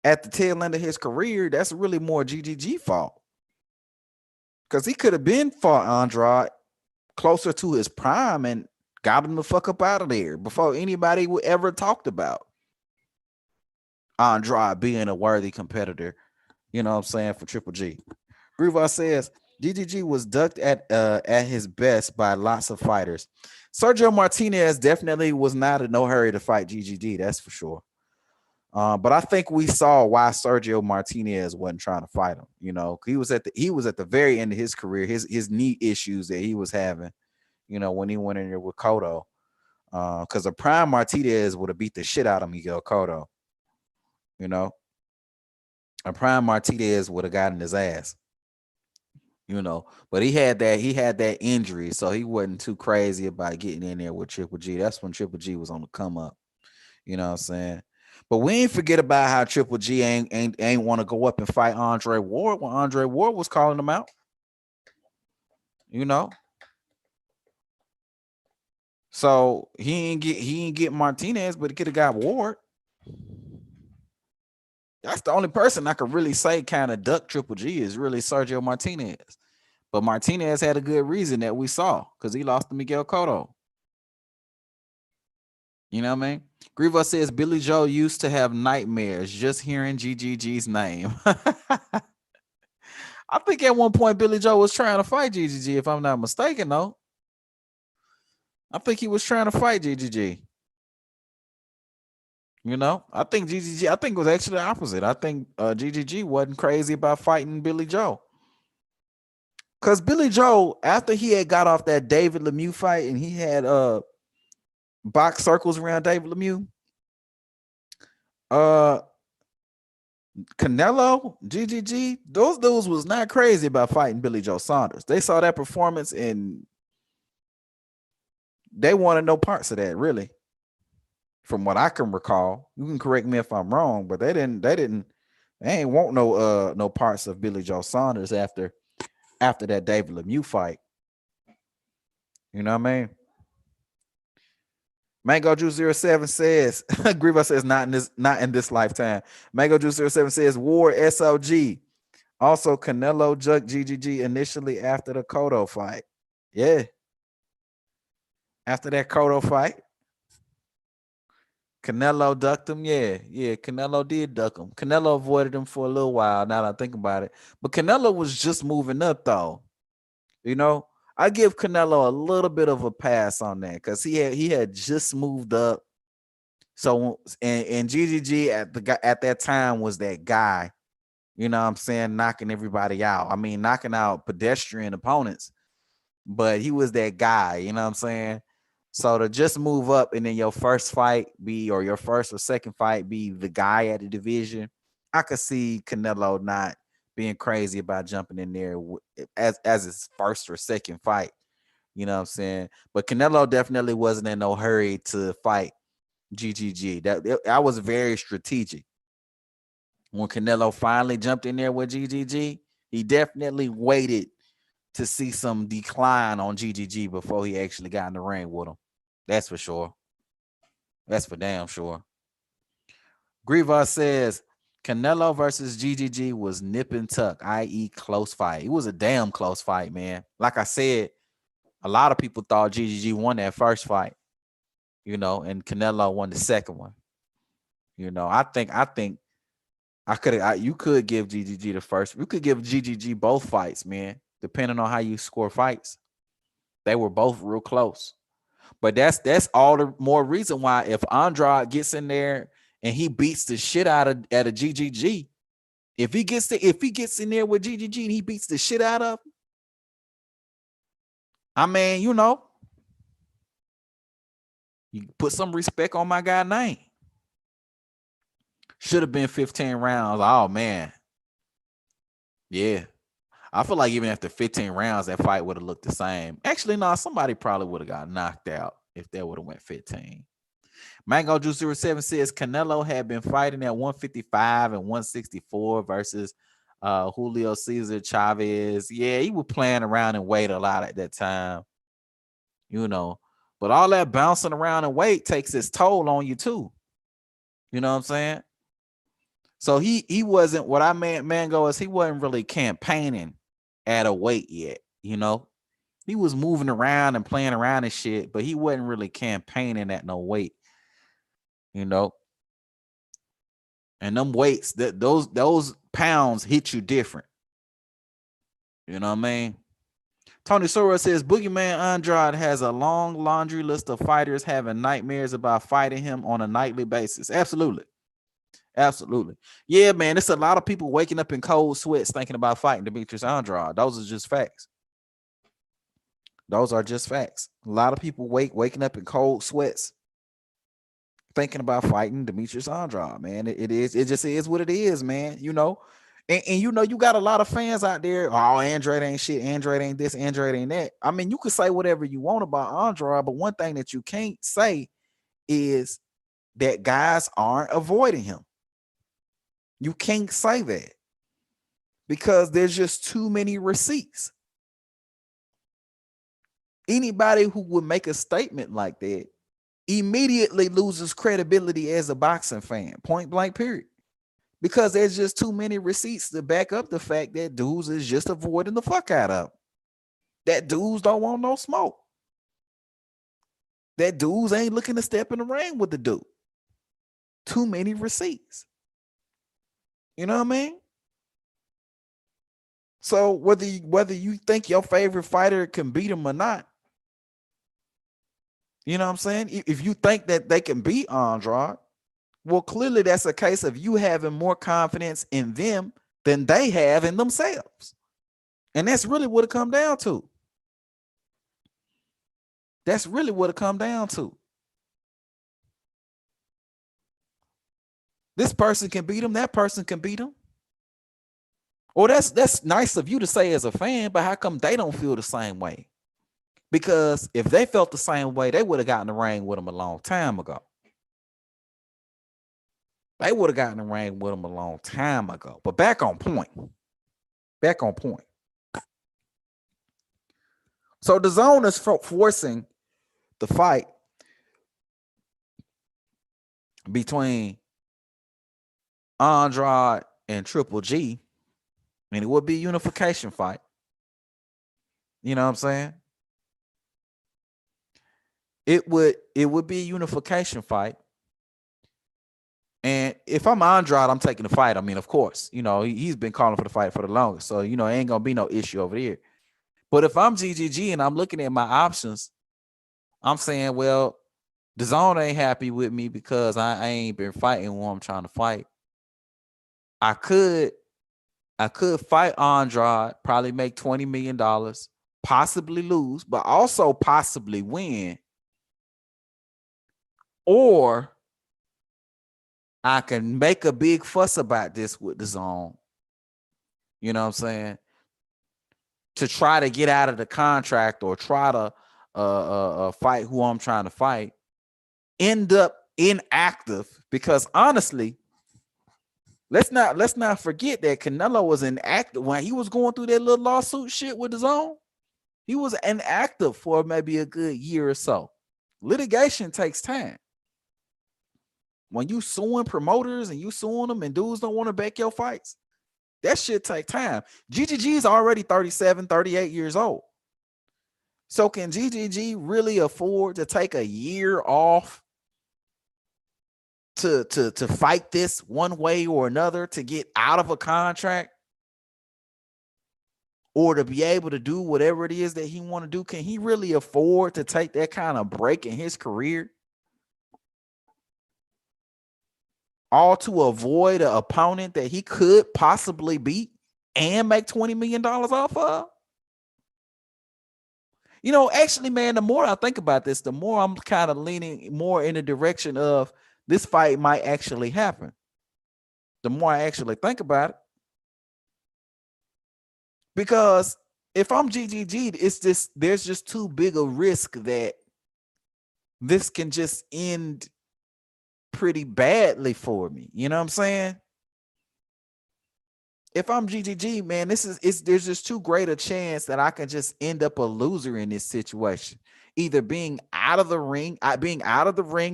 at the tail end of his career, that's really more GGG fault. Because he could have been fought Andrade closer to his prime and got him the fuck up out of there before anybody would ever talked about Andrade being a worthy competitor, you know what I'm saying, for Triple G. Grievous says GGG was ducked at his best by lots of fighters. Sergio Martinez definitely was not in no hurry to fight GGG, that's for sure. But I think we saw why Sergio Martinez wasn't trying to fight him. You know, he was at the very end of his career, his knee issues that he was having, you know, when he went in there with Cotto. Because a prime Martinez would have beat the shit out of Miguel Cotto. You know, a prime Martinez would have gotten his ass. You know, but he had that injury, so he wasn't too crazy about getting in there with Triple G. That's when Triple G was on the come up. You know what I'm saying? But we ain't forget about how Triple G ain't want to go up and fight Andre Ward when Andre Ward was calling him out. You know, so he ain't get Martinez, but he could have got Ward. That's the only person I could really say kind of duck Triple G is really Sergio Martinez. But Martinez had a good reason that we saw because he lost to Miguel Cotto. You know what I mean? Grievous says Billy Joe used to have nightmares just hearing GGG's name. I think at one point Billy Joe was trying to fight GGG, if I'm not mistaken, though. I think he was trying to fight GGG. You know, I think it was actually the opposite. I think GGG wasn't crazy about fighting Billy Joe. Because Billy Joe, after he had got off that David Lemieux fight and he had box circles around David Lemieux, Canelo, GGG, those dudes was not crazy about fighting Billy Joe Saunders. They saw that performance and they wanted no parts of that, really. From what I can recall, you can correct me if I'm wrong, but they ain't want no parts of Billy Joe Saunders after that David Lemieux fight. You know what I mean? Mango Juice 07 says, Grievous says not in this lifetime. Mango Juice 07 says War SOG. Also, Canelo jucked GGG initially after the Cotto fight. Yeah. After that Cotto fight, Canelo ducked him. Yeah, Canelo did duck him. Canelo avoided him for a little while, now that I think about it. But Canelo was just moving up, though. You know, I give Canelo a little bit of a pass on that because he had just moved up. So and GGG at that time was that guy, you know what I'm saying, knocking everybody out. I mean, knocking out pedestrian opponents, but he was that guy, you know what I'm saying? So to just move up and then your first fight or your first or second fight be the guy at the division, I could see Canelo not being crazy about jumping in there as his first or second fight. You know what I'm saying? But Canelo definitely wasn't in no hurry to fight GGG. That was very strategic. When Canelo finally jumped in there with GGG, he definitely waited to see some decline on GGG before he actually got in the ring with him. That's for sure. That's for damn sure. Grievous says Canelo versus GGG was nip and tuck, i.e. close fight. It was a damn close fight, man. Like I said, a lot of people thought GGG won that first fight, you know, and Canelo won the second one. You know, I think you could give GGG the first. You could give GGG both fights, man, depending on how you score fights. They were both real close. But that's all the more reason why if Andrade gets in there and he beats the shit out of GGG. If he gets in there with GGG and he beats the shit out of him, I mean, you put some respect on my guy's name. Should have been 15 rounds. Oh man. Yeah. I feel like even after 15 rounds, that fight would have looked the same. Actually, no, somebody probably would have got knocked out if that would have went 15. Mango Juice 07 says Canelo had been fighting at 155 and 164 versus Julio Cesar Chavez. Yeah, he was playing around and weight a lot at that time. But all that bouncing around and weight takes its toll on you too. You know what I'm saying? So he wasn't, what I meant, Mango, is he wasn't really campaigning at a weight yet. He was moving around and playing around and shit, but he wasn't really campaigning at no weight. And them weights, those pounds hit you different. You know what I mean? Tony Sora says Boogeyman Andrade has a long laundry list of fighters having nightmares about fighting him on a nightly basis. Absolutely. Yeah, man, it's a lot of people waking up in cold sweats thinking about fighting Demetrius Andrade. Those are just facts. A lot of people waking up in cold sweats thinking about fighting Demetrius Andrade, man. It just is what it is, man. And you got a lot of fans out there. Oh, Andrade ain't shit. Andrade ain't this. Andrade ain't that. I mean, you can say whatever you want about Andrade, but one thing that you can't say is that guys aren't avoiding him. You can't say that because there's just too many receipts. Anybody who would make a statement like that immediately loses credibility as a boxing fan, point blank, period. Because there's just too many receipts to back up the fact that dudes is just avoiding the fuck out of them. That dudes don't want no smoke. That dudes ain't looking to step in the ring with the dude. Too many receipts. You know what I mean? So whether you think your favorite fighter can beat him or not, you know what I'm saying? If you think that they can beat Andrade, well, clearly that's a case of you having more confidence in them than they have in themselves. And that's really what it come down to. This person can beat him, that person can beat him. Or that's nice of you to say as a fan, but how come they don't feel the same way? Because if they felt the same way, they would have gotten in the ring with him a long time ago. But back on point. So the zone is forcing the fight between Andrade and Triple G, and it would be a unification fight. You know what I'm saying? It would be a unification fight. And if I'm Andrade, I'm taking the fight. I mean, of course, he's been calling for the fight for the longest. So, it ain't going to be no issue over there. But if I'm GGG and I'm looking at my options, I'm saying, well, the zone ain't happy with me because I ain't been fighting who I'm trying to fight. I could fight Andrade, probably make $20 million, possibly lose, but also possibly win. Or I can make a big fuss about this with the zone. You know what I'm saying? To try to get out of the contract or try to fight who I'm trying to fight. End up inactive because honestly, let's not forget that Canelo was inactive when he was going through that little lawsuit shit with the zone. He was inactive for maybe a good year or so. Litigation takes time. When you suing promoters and you suing them and dudes don't want to back your fights, that shit take time. GGG is already 37, 38 years old. So can GGG really afford to take a year off to fight this one way or another to get out of a contract or to be able to do whatever it is that he want to do? Can he really afford to take that kind of break in his career? all to avoid an opponent that he could possibly beat and make $20 million off of? You know, actually, man, the more I think about this, the more I'm kind of leaning more in the direction of this fight might actually happen. The more I actually think about it. Because if I'm GGG, there's just too big a risk that this can just end pretty badly for me. You know what I'm saying? If I'm GGG, man, there's just too great a chance that I can just end up a loser in this situation. Either being out of the ring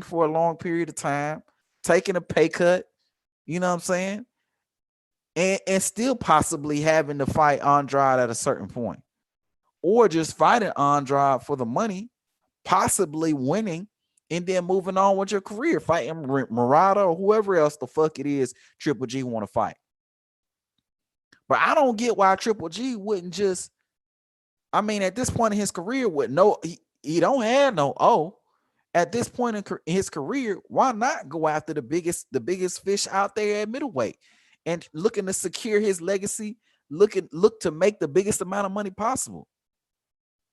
for a long period of time, taking a pay cut, you know what I'm saying? And still possibly having to fight Andrade at a certain point. Or just fighting Andrade for the money, possibly winning, and then moving on with your career, fighting Murata or whoever else the fuck it is Triple G want to fight. But I don't get why Triple G wouldn't just, I mean, at this point in his career, with he don't have no O. At this point in his career, why not go after the biggest fish out there at middleweight and looking to secure his legacy, look to make the biggest amount of money possible?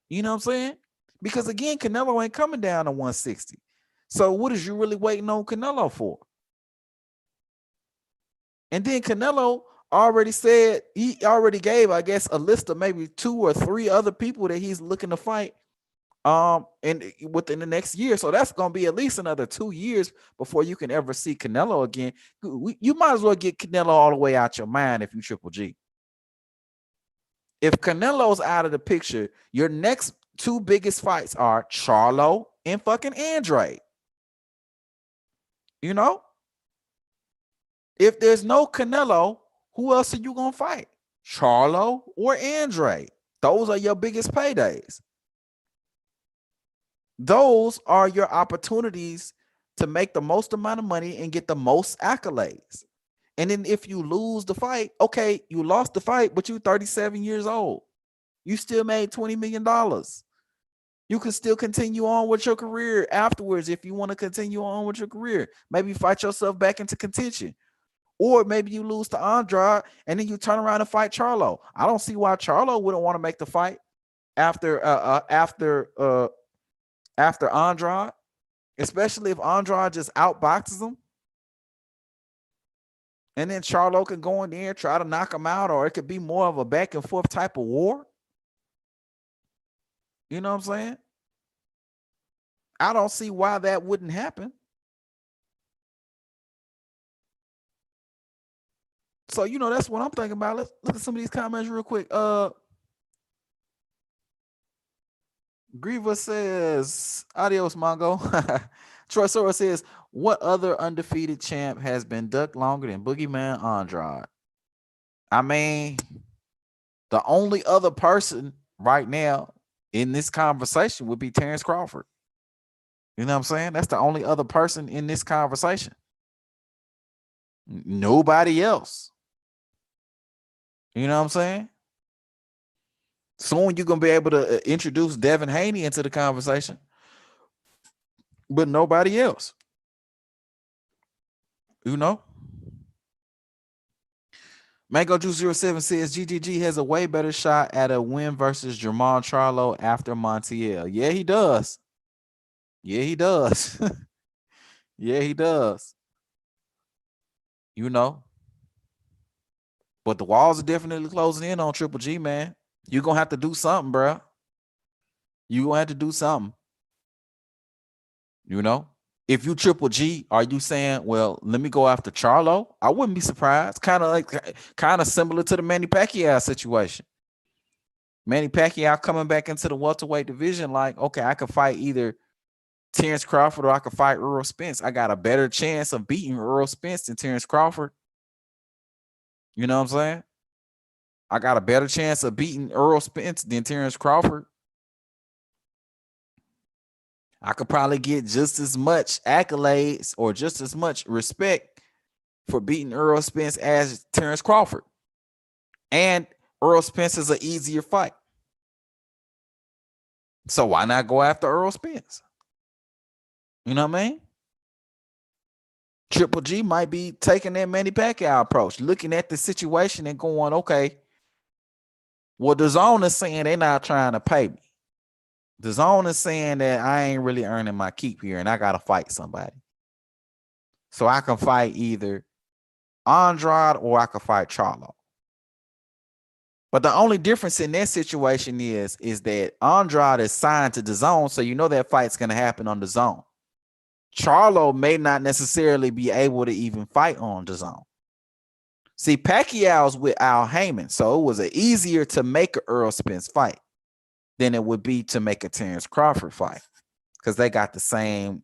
You know what I'm saying? Because again, Canelo ain't coming down to 160. So what is you really waiting on Canelo for? And then Canelo already said, he already gave, I guess, a list of maybe 2 or 3 other people that he's looking to fight and within the next year. So that's going to be at least another 2 years before you can ever see Canelo again. You might as well get Canelo all the way out your mind if you Triple G. If Canelo's out of the picture, your next 2 biggest fights are Charlo and fucking Andrade. You know? If there's no Canelo, who else are you going to fight? Charlo or Andrade? Those are your biggest paydays. Those are your opportunities to make the most amount of money and get the most accolades. And then if you lose the fight, okay, you lost the fight, but you're 37 years old. You still made $20 million. You can still continue on with your career afterwards if you want to continue on with your career. Maybe fight yourself back into contention. Or maybe you lose to Andrade and then you turn around and fight Charlo. I don't see why Charlo wouldn't want to make the fight after Andrade, especially if Andrade just outboxes him. And then Charlo can go in there and try to knock him out, or it could be more of a back and forth type of war. You know what I'm saying? I don't see why that wouldn't happen. So, you know, that's what I'm thinking about. Let's look at some of these comments real quick. Grieva says, adios, Mongo. Troy Sora says, what other undefeated champ has been ducked longer than Boogeyman Andrade? I mean, the only other person right now in this conversation would be Terrence Crawford. You know what I'm saying? That's the only other person in this conversation. Nobody else. You know what I'm saying? Soon you're going to be able to introduce Devin Haney into the conversation, but nobody else. You know? Mango Juice 07 says GGG has a way better shot at a win versus Jermall Charlo after Montiel. Yeah, he does. Yeah, he does. Yeah, he does. You know? But the walls are definitely closing in on Triple G, man. You're going to have to do something, bro. You're going to have to do something. You know? If you Triple G, are you saying, well, let me go after Charlo? I wouldn't be surprised. Kind of similar to the Manny Pacquiao situation. Manny Pacquiao coming back into the welterweight division, like, okay, I could fight either Terrence Crawford or I could fight Earl Spence. I got a better chance of beating Earl Spence than Terrence Crawford. You know what I'm saying? I got a better chance of beating Earl Spence than Terrence Crawford. I could probably get just as much accolades or just as much respect for beating Earl Spence as Terrence Crawford. And Earl Spence is an easier fight. So why not go after Earl Spence? You know what I mean? Triple G might be taking that Manny Pacquiao approach, looking at the situation and going, okay, well, the zone is saying they're not trying to pay me. The zone is saying that I ain't really earning my keep here and I got to fight somebody. So I can fight either Andrade or I can fight Charlo. But the only difference in that situation is that Andrade is signed to the zone, so you know that fight's going to happen on the zone. Charlo may not necessarily be able to even fight on the zone. See, Pacquiao's with Al Heyman, so it was easier to make an Earl Spence fight than it would be to make a Terrence Crawford fight because they got the same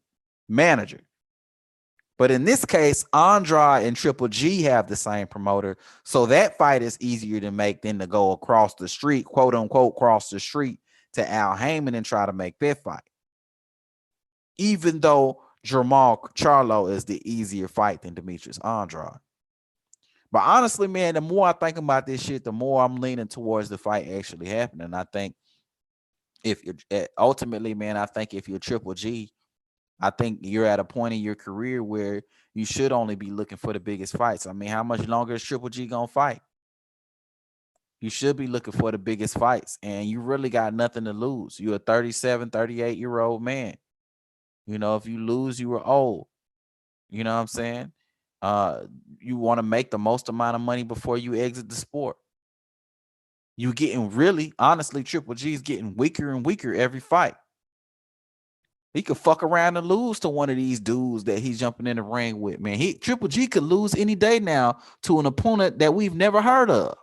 manager. But in this case, Andrade and Triple G have the same promoter, so that fight is easier to make than to go across the street, quote unquote, cross the street to Al Heyman and try to make that fight. Even though Jamal Charlo is the easier fight than Demetrius Andrade. But honestly, man, the more I think about this shit, the more I'm leaning towards the fight actually happening. I think if you're ultimately, man, I think if you're Triple G, I think you're at a point in your career where you should only be looking for the biggest fights. I mean, how much longer is Triple G gonna fight? You should be looking for the biggest fights, and you really got nothing to lose. You're a 37, 38-year-old man. You know, if you lose, you were old. You know what I'm saying? You want to make the most amount of money before you exit the sport. You getting really, honestly, Triple G is getting weaker and weaker every fight. He could fuck around and lose to one of these dudes that he's jumping in the ring with, man. Triple G could lose any day now to an opponent that we've never heard of.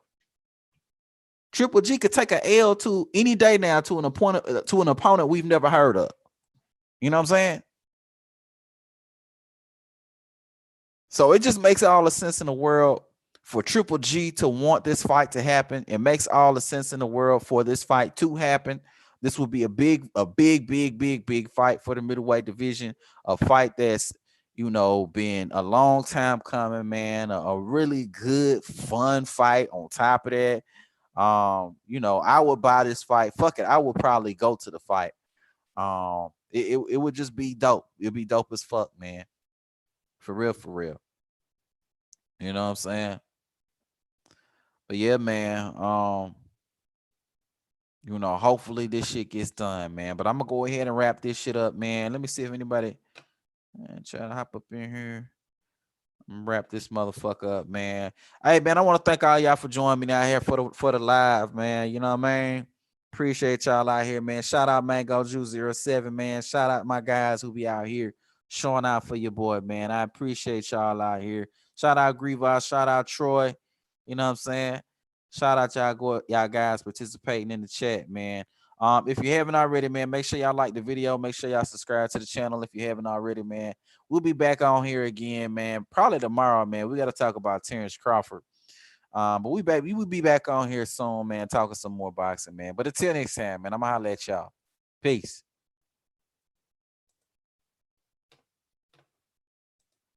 Triple G could take an L to any day now to an opponent we've never heard of. You know what I'm saying? So it just makes all the sense in the world for Triple G to want this fight to happen. It makes all the sense in the world for this fight to happen. This will be a big fight for the middleweight division. A fight that's, you know, been a long time coming, man. A really good, fun fight on top of that. You know, I would buy this fight. Fuck it. I would probably go to the fight. It would just be dope. It'd be dope as fuck, man. For real, for real. You know what I'm saying? But yeah, man. You know, hopefully this shit gets done, man. But I'm gonna go ahead and wrap this shit up, man. Let me see if anybody try to hop up in here. I'm gonna wrap this motherfucker up, man. Hey, man, I want to thank all y'all for joining me out here for the live, man. You know what I mean? Appreciate y'all out here, man. Shout out Mango Juice 07, man. Shout out my guys who be out here showing out for your boy, man. I appreciate y'all out here. Shout out Grievous. Shout out Troy. You know what I'm saying? Shout out y'all guys participating in the chat, man. If you haven't already, man, make sure y'all like the video. Make sure y'all subscribe to the channel if you haven't already, man. We'll be back on here again, man. Probably tomorrow, man. We got to talk about Terrence Crawford. But we will be back on here soon, man, talking some more boxing, man. But until next time, man, I'm gonna holler at y'all. Peace.